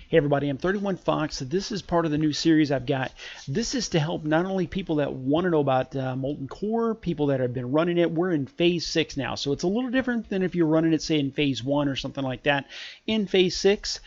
Hey everybody, I'm 31 Fox. This is part of the new series I've got. This is to help not only people that want to know about Molten Core, people that have been running it. We're in Phase 6 now, so it's a little different than if you're running it, say, in Phase 1 or something like that. In Phase 6,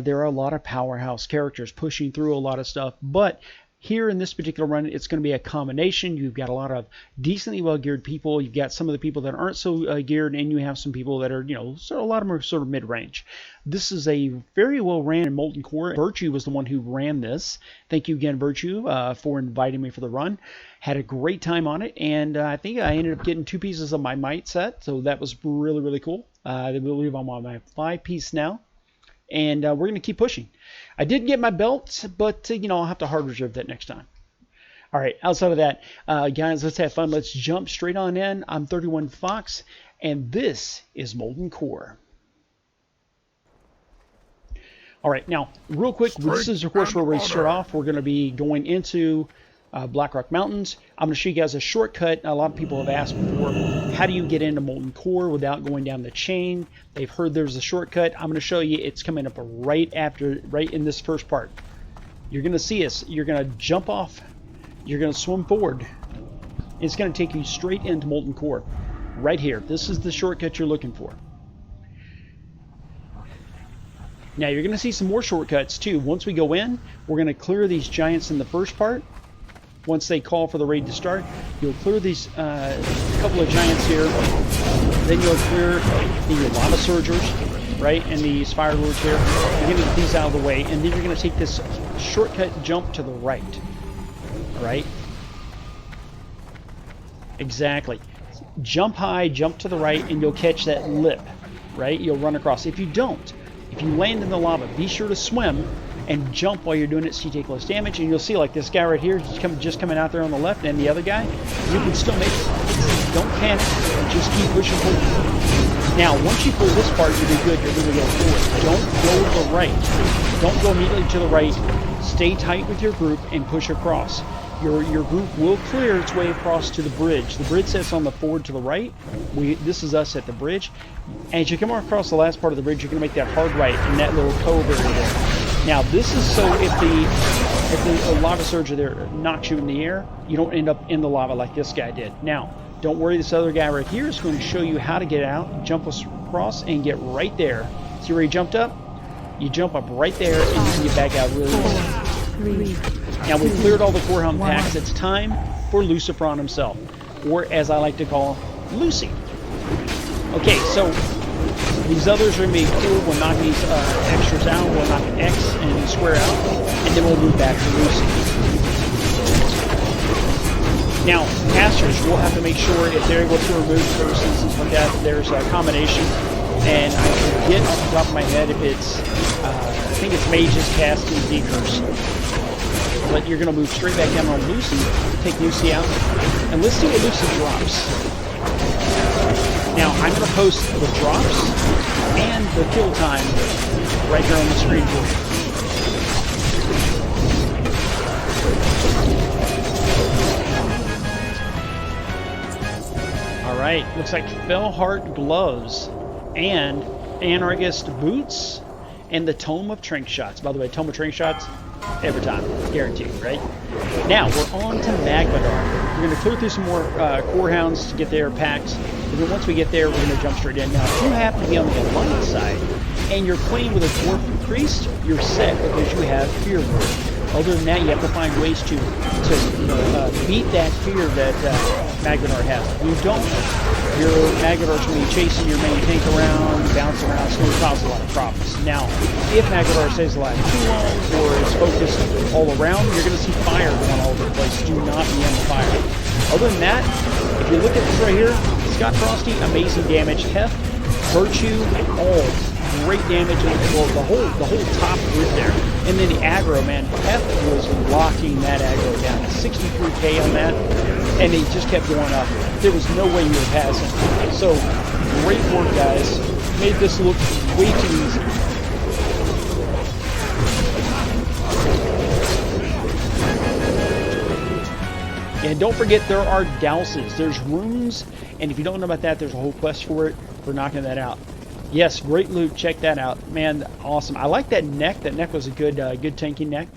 there are a lot of powerhouse characters pushing through a lot of stuff, but here in this particular run, it's going to be a combination. You've got a lot of decently well-geared people. You've got some of the people that aren't so geared, and you have some people that are, so a lot of them are sort of mid-range. This is a very well-ran Molten Core. Virtue was the one who ran this. Thank you again, Virtue, for inviting me for the run. Had a great time on it, and I think I ended up getting 2 pieces of my might set, so that was really, really cool. I believe I'm on my 5-piece now. And we're going to keep pushing. I did get my belt, but, I'll have to hard reserve that next time. All right, outside of that, guys, let's have fun. Let's jump straight on in. I'm 31 Fox, and this is Molten Core. All right, now, real quick, this is, of course, where we start off. We're going to be going into Blackrock Mountains. I'm going to show you guys a shortcut. A lot of people have asked before, how do you get into Molten Core without going down the chain? They've heard there's a shortcut. I'm going to show you. It's coming up right in this first part. You're going to see us. You're going to jump off. You're going to swim forward. It's going to take you straight into Molten Core. Right here. This is the shortcut you're looking for. Now you're going to see some more shortcuts too. Once we go in, we're going to clear these giants in the first part. Once they call for the raid to start, you'll clear these couple of giants here. Then you'll clear the lava surgers, right, and these fire lords here. You're going to get these out of the way, and then you're going to take this shortcut jump to the right. All right? Exactly. Jump high, jump to the right, and you'll catch that lip, right? You'll run across. If you don't, if you land in the lava, be sure to swim and jump while you're doing it so you take less damage. And you'll see, like, this guy right here, just coming out there on the left, and the other guy, you can still make it. Don't panic. Just keep pushing forward. Now, once you pull this part, you'll be good. You're going to go forward. Don't go to the right. Don't go immediately to the right. Stay tight with your group and push across. Your group will clear its way across to the bridge. The bridge sits on the ford to the right. This is us at the bridge. As you come across the last part of the bridge, you're going to make that hard right in that little cove area there. Now, this is so if the lava surge there knocks you in the air, you don't end up in the lava like this guy did. Now, don't worry, this other guy right here is going to show you how to get out, jump across, and get right there. See where he jumped up? You jump up right there, and you can get back out really easy. Now, we've cleared all the core helm packs. It's time for Lucifron himself, or as I like to call him, Lucy. Okay, so these others are going to be cool. We'll knock these extras out. We'll knock an X and square out, and then we'll move back to Lucy. Now, casters, we'll have to make sure if they're able to remove first and stuff like that, there's a combination. And I forget off the top of my head if it's, I think it's mages casting decurs. But you're going to move straight back down on Lucy, take Lucy out, and let's see what Lucy drops. Now, I'm going to post the drops and the kill time right here on the screen for you. Alright, looks like Fellheart gloves and Anarchist boots and the Tome of Trank Shots. By the way, Tome of Trank Shots, every time, guaranteed, right? Now, we're on to Magmadar. We're going to clear through some more core hounds to get their packs. And then once we get there, we're going to jump straight in. Now, if you happen to be on the Alliance side and you're playing with a Dwarf Priest, you're set because you have Fear Word. Other than that, you have to find ways to beat that fear that Magmadar has. If you don't, your Magmadar's going to be chasing your main tank around, bouncing around. It's going to cause a lot of problems. Now, if Magmadar stays alive too long or is focused all around, you're going to see fire going all over the place. Do not be on the fire. Other than that, if you look at this right here, Scott Frosty, amazing damage. Hef, Virtue, all great damage in the whole top grid there. And then the aggro, man, Hef was locking that aggro down. 63k on that, and he just kept going up. There was no way you were passing. So, great work, guys. Made this look way too easy. And don't forget, there are douses. There's runes, and if you don't know about that, there's a whole quest for it. We're knocking that out. Yes, great loot. Check that out, man. Awesome. I like that neck. That neck was a good, good tanky neck.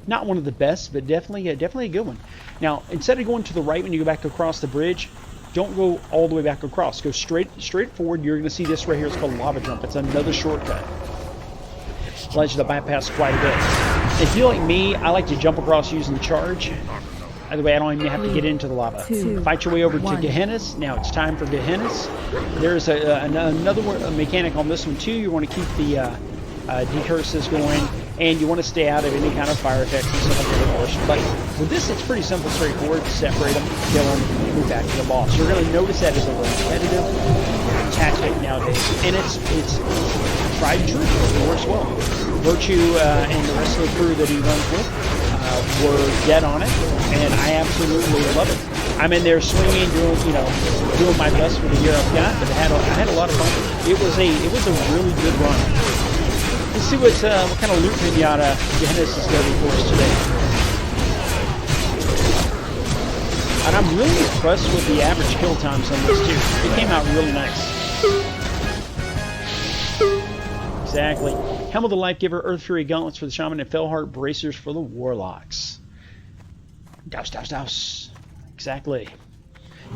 Not one of the best, but definitely a good one. Now, instead of going to the right when you go back across the bridge, don't go all the way back across. Go straight forward. You're going to see this right here. It's called lava jump. It's another shortcut. Allows you to bypass quite a bit. If you're like me, I like to jump across using charge. Either way, I don't even have to get into the lava. Fight your way over to Gehennas. Now it's time for Gehennas. There's another mechanic on this one too. You want to keep the decurses going, and you want to stay out of any kind of fire effects and stuff like that. But with this, it's pretty simple, straightforward. Separate them, kill them, move back to the boss. You're going to notice that as a repetitive tactic nowadays, and it's tried and true. It works well. Virtue and the rest of the crew that he runs with were dead on it, and I absolutely love it. I'm in there swinging, doing my best with the gear I've got, but I had a lot of fun. It was a really good run. Let's see what kind of loot pinata Gehennas is going to be for us today. And I'm really impressed with the average kill times on this too. It came out really nice. Exactly. Helm of the Life Giver, Earth Fury Gauntlets for the Shaman, and Fellheart Bracers for the Warlocks. Douse, douse, douse. Exactly.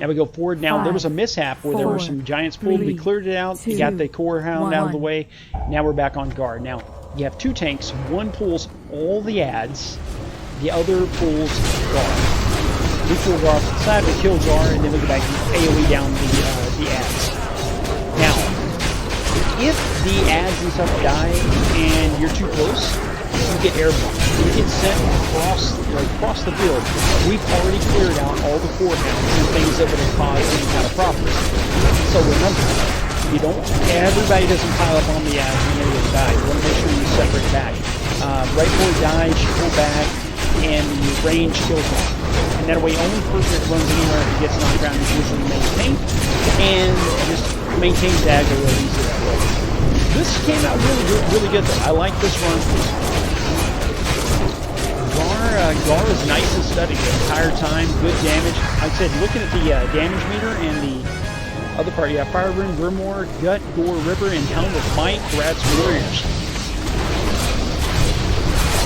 Now we go forward. Now there was a mishap where there were some giants pulled. We cleared it out. We got the core hound out of the way. Now we're back on guard. Now you have two tanks. One pulls all the adds. The other pulls guard. We pull guard off the side. We kill Jar, and then we go back and AoE down the adds. Now, if the adds and stuff die and you're too close, you get airborne. You get sent across the field. We've already cleared out all the core hounds and things that would have caused any kind of problems. So remember, everybody doesn't pile up on the adds when they die. You want to make sure you separate back. Right before he dies, you pull back, and you range kills him. And that way, only person that runs anywhere that gets knocked down is usually maintained, and just maintains aggro really easy that way. This came out really good though. I like this run. Gar is nice and steady the entire time. Good damage. Like I said, looking at the damage meter and the other part, Fire Rune, Grimoire, Gut, Gore, Ripper, and Helm of Might, Brad's Warriors.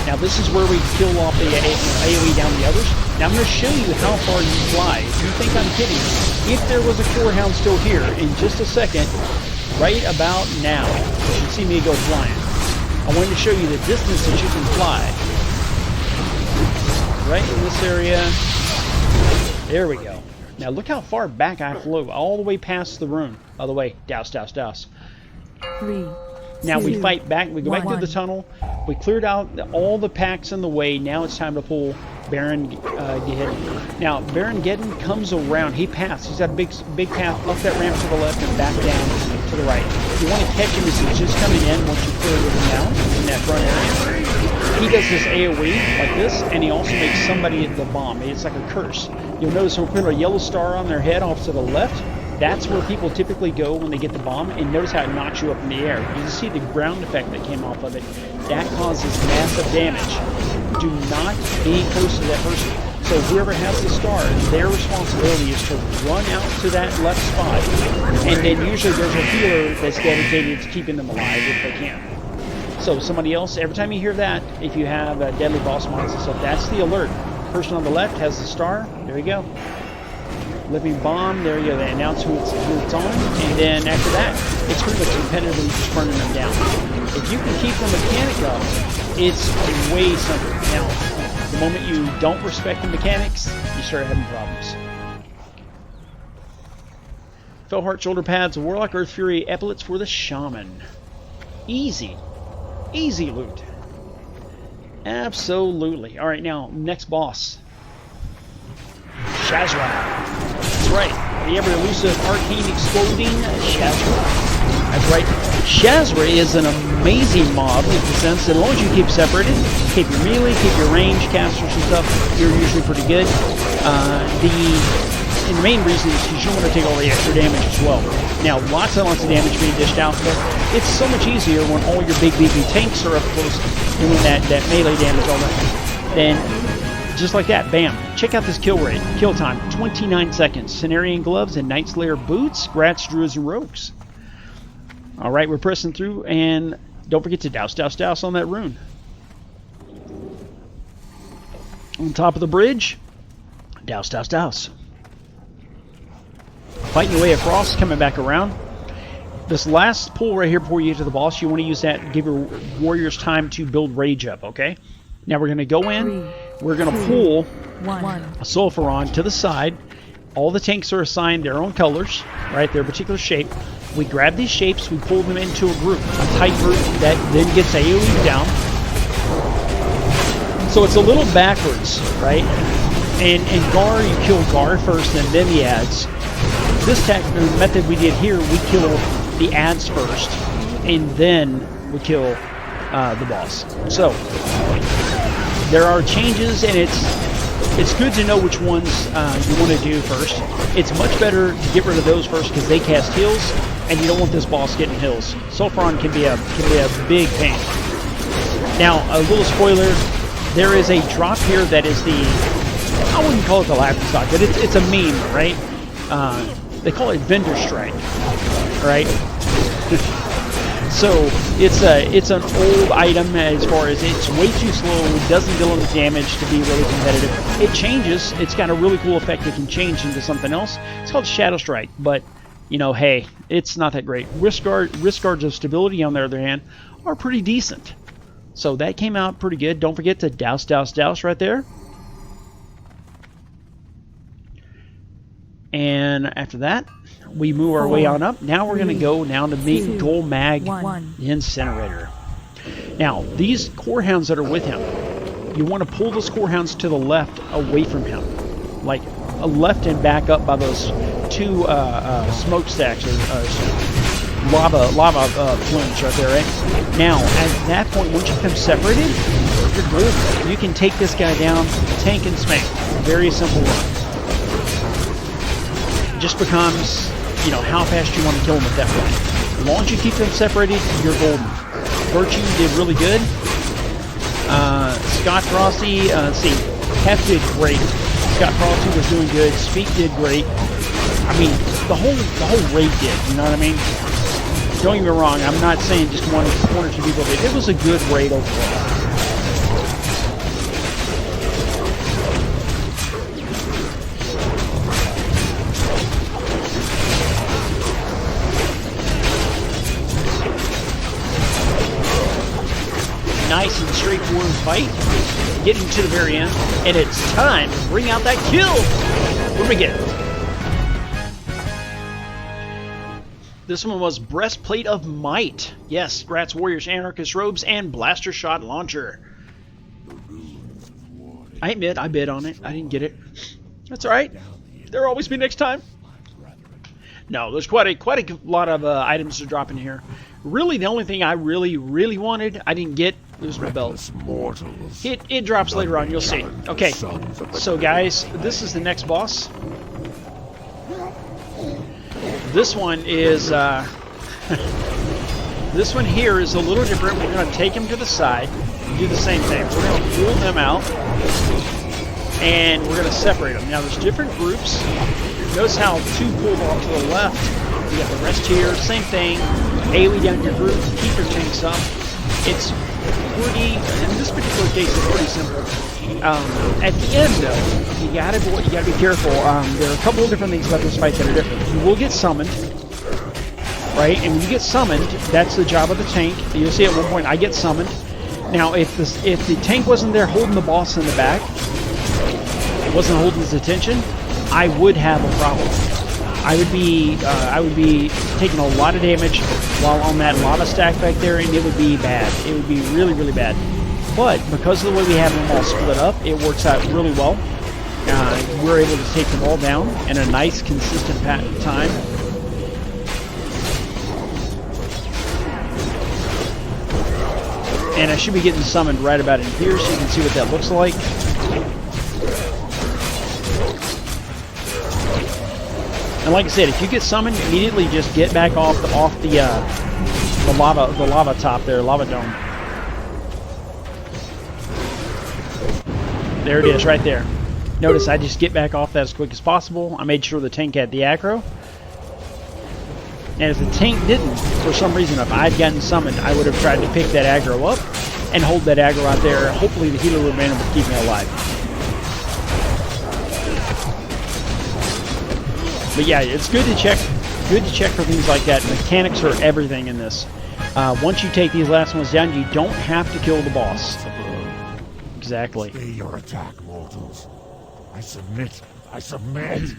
Now this is where we kill off the AoE down the others. Now I'm going to show you how far you fly. If you think I'm kidding, if there was a core hound still here, in just a second, right about now, you should see me go flying. I wanted to show you the distance that you can fly. Right in this area. There we go. Now look how far back I flew, all the way past the rune. By the way, douse, douse, douse. 3, Now 2, we fight back, we go back through the tunnel, we cleared out all the packs in the way, now it's time to pull Baron Geddon. Now, Baron Geddon comes around, he passes, he's got a big path up that ramp to the left and back down to the right. You want to catch him as he's just coming in once you clear him down in that front area. He does this AoE like this, and he also makes somebody at the bomb. It's like a curse. You'll notice when we put a yellow star on their head off to the left, that's where people typically go when they get the bomb, and notice how it knocks you up in the air. You see the ground effect that came off of it. That causes massive damage. Do not be close to that person. So whoever has the star, their responsibility is to run out to that left spot, and then usually there's a healer that's dedicated to keeping them alive if they can. So somebody else, every time you hear that, if you have deadly boss mons and stuff, that's the alert. Person on the left has the star, there you go. Living bomb, there you go, they announce who it's on, and then after that, it's pretty much competitively just burning them down. If you can keep the mechanic up, it's way simpler. Now, the moment you don't respect the mechanics, you start having problems. Fellheart shoulder pads, Warlock, Earth Fury, epaulets for the Shaman. Easy. Easy loot. Absolutely. Alright, now, next boss. Shazra. That's right. The ever-elusive, arcane, exploding Shazra. That's right. Shazra is an amazing mob in the sense that as long as you keep separated, keep your melee, keep your range, casters and stuff, you're usually pretty good. And the main reason is because you don't want to take all the extra damage as well. Now, lots and lots of damage being dished out, but it's so much easier when all your big beefy tanks are up close doing that melee damage all that. Then, just like that, bam. Check out this kill rate. Kill time, 29 seconds. Cenarian gloves and Night Slayer boots, Grats, Druids, and Rogues. All right, we're pressing through, and don't forget to douse, douse, douse on that rune. On top of the bridge, douse, douse, douse. Fighting your way across, coming back around. This last pull right here before you get to the boss, you want to use that to give your warriors time to build rage up, okay? Now we're going to go in, we're going to pull a sulfuron to the side. All the tanks are assigned their own colors, right, their particular shape. We grab these shapes, we pull them into a group, a tight group that then gets AoE down. So it's a little backwards, right? And Gar, you kill Gar first and then the ads. This method we did here, we kill the ads first and then we kill the boss. So there are changes, and it's good to know which ones you want to do first. It's much better to get rid of those first because they cast heals, and you don't want this boss getting heals. Sulfuron can be a big pain. Now, a little spoiler, there is a drop here that is I wouldn't call it the laughing stock, but it's a meme, right? They call it vendor strike, right? So it's an old item as far as it's way too slow, it doesn't deal enough damage to be really competitive. It changes, it's got a really cool effect, it can change into something else. It's called Shadow Strike, but you know, hey, it's not that great. Risk guards of stability, on the other hand, are pretty decent. So that came out pretty good. Don't forget to douse, douse, douse right there. And after that, we move our way on up. Now we're going to go down to meet Gold Mag the Incinerator. Now, these core hounds that are with him, you want to pull those core hounds to the left away from him. Like a left and back up by those two smokestacks or lava plumes right there, right? Now, at that point, once you become separated, you're golden. You can take this guy down, tank and smack. Very simple run. Just becomes, you know, how fast you want to kill them at that point. As long as you keep them separated, you're golden. Virtue did really good. Scott Frosty, let's see, Hef did great. Scott Frosty was doing good. Speak did great. I mean, the whole raid did. You know what I mean? Don't get me wrong. I'm not saying just one or two people did. It was a good raid overall. Nice and straightforward fight, getting to the very end, and it's time to bring out that kill. Where we get? This one was Breastplate of Might. Yes, Grats Warriors Anarchist Robes and Blaster Shot Launcher. I admit, I bid on it. I didn't get it. That's all right. There'll always be next time. No, there's quite a lot of items to drop in here. Really, the only thing I really wanted, I didn't get. There's my belt. It drops later on, you'll see. Okay, so guys, this is the next boss. This one is, this one here is a little different. We're going to take him to the side and do the same thing. We're going to pull them out, and we're going to separate them. Now, there's different groups. Notice how two pulled off to the left. You got the rest here, same thing. AoE down your group, keep your tanks up. It's pretty, in this particular case, it's pretty simple. At the end, though, you gotta be careful. There are a couple of different things about this fight that are different. You will get summoned, right? And when you get summoned, that's the job of the tank. You'll see at one point I get summoned. Now, if the tank wasn't there holding the boss in the back, it wasn't holding his attention, I would have a problem. I would be taking a lot of damage while on that lava stack back there, and it would be bad. It would be really bad. But because of the way we have them all split up, it works out really well. We're able to take them all down in a nice, consistent time. And I should be getting summoned right about in here, so you can see what that looks like. And like I said, if you get summoned, immediately just get back off the lava top there, lava dome. There it is, right there. Notice I just get back off that as quick as possible. I made sure the tank had the aggro. And if the tank didn't, for some reason, if I'd gotten summoned, I would have tried to pick that aggro up and hold that aggro out there. Hopefully the healer would have been able to keep me alive. But yeah, it's good to check for things like that. Mechanics are everything in this. Once you take these last ones down, you don't have to kill the boss. Exactly. Stay your attack, mortals. I submit. I submit.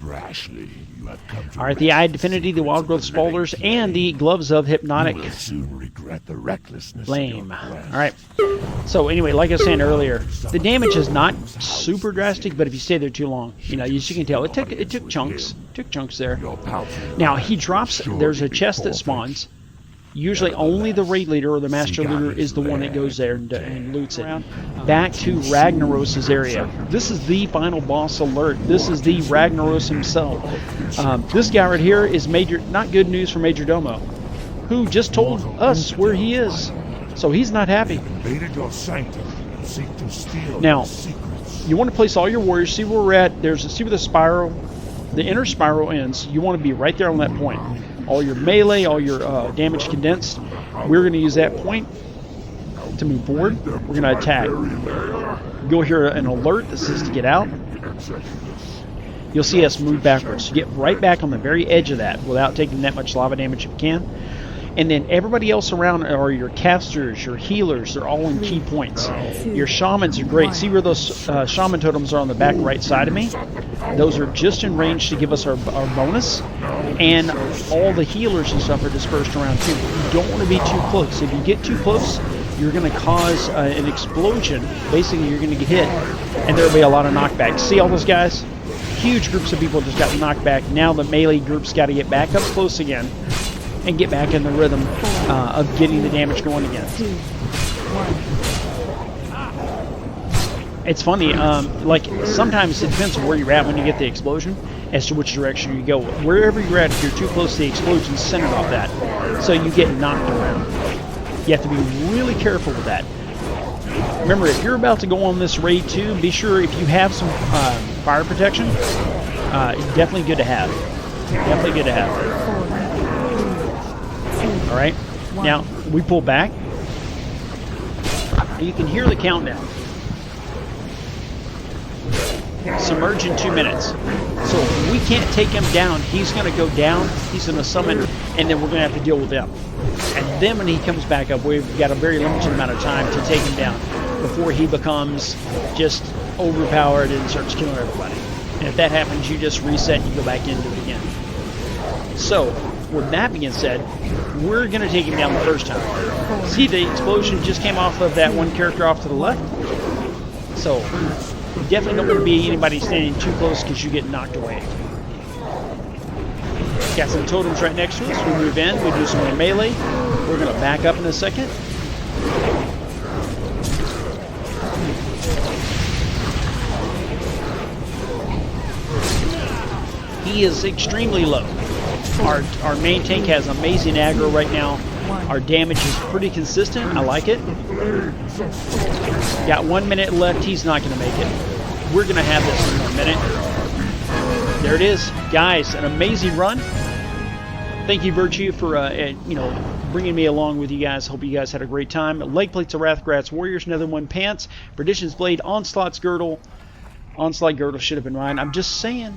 Rashly, you have come to. All right, the Eye of Divinity, the Wild Growth Spoilers, and the Gloves of Hypnotic. You will soon regret the recklessness Flame. of your quest. All right. So anyway, like I was saying earlier, the damage is not super drastic, but if you stay there too long, you know, as you can tell, it took chunks. Took chunks there. Now he drops. There's a chest that spawns. Usually only the raid leader or the master leader is the one that goes there and loots it. Back to Ragnaros' area. This is the final boss alert. This is the Ragnaros himself. This guy right here is not good news for Major Domo, who just told us where he is. So he's not happy. Now, you want to place all your warriors, see where we're at. See where the spiral, the inner spiral ends. You want to be right there on that point. All your melee, all your damage condensed. We're going to use that point to move forward. We're going to attack. You'll hear an alert that says to get out. You'll see us move backwards. You get right back on the very edge of that without taking that much lava damage if you can. And then everybody else around are your casters, your healers. They're all in key points. Your shamans are great. See where those shaman totems are on the back right side of me? Those are just in range to give us our bonus. And all the healers and stuff are dispersed around too. You don't want to be too close. If you get too close, you're going to cause an explosion. Basically, you're going to get hit, and there'll be a lot of knockbacks. See all those guys? Huge groups of people just got knocked back. Now the melee group's got to get back up close again and get back in the rhythm of getting the damage going again. It's funny, like sometimes it depends on where you're at when you get the explosion as to which direction you go. Wherever you're at, if you're too close to the explosion, centered off that, so you get knocked around. You have to be really careful with that. Remember, if you're about to go on this raid too, be sure if you have some fire protection, definitely good to have. Definitely good to have. All right, now we pull back, and you can hear the countdown. Submerge in 2 minutes. So if we can't take him down, he's going to go down, he's going to summon, and then we're going to have to deal with them. And then when he comes back up, we've got a very limited amount of time to take him down before he becomes just overpowered and starts killing everybody. And if that happens, you just reset and you go back into it again. So, with that being said, we're going to take him down the first time. See, the explosion just came off of that one character off to the left. So, you definitely don't want to be anybody standing too close because you get knocked away. Got some totems right next to us. We move in, we do some more melee. We're going to back up in a second. He is extremely low. Our main tank has amazing aggro right now. Our damage is pretty consistent. I like it. Got 1 minute left. He's not going to make it. We're going to have this in 1 minute. There it is. Guys, an amazing run. Thank you, Virtue, for bringing me along with you guys. Hope you guys had a great time. Leg plates of Wrathgrat's Warriors, Nether One Pants, Perdition's Blade, Onslaught's Girdle. Onslaught Girdle should have been mine. I'm just saying.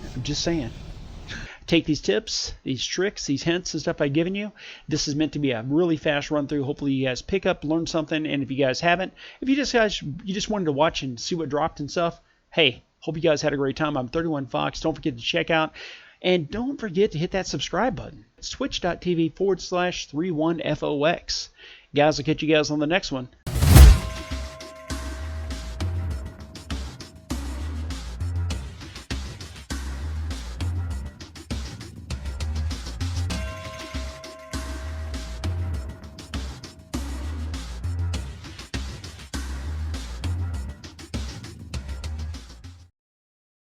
Take these tips, these tricks, these hints and stuff I've given you. This is meant to be a really fast run through. Hopefully you guys pick up, learn something, and if you guys haven't, if you just wanted to watch and see what dropped and stuff, hey, hope you guys had a great time. I'm 31 Fox. Don't forget to check out, and don't forget to hit that subscribe button. It's twitch.tv/31FOX. Guys, I'll catch you guys on the next one.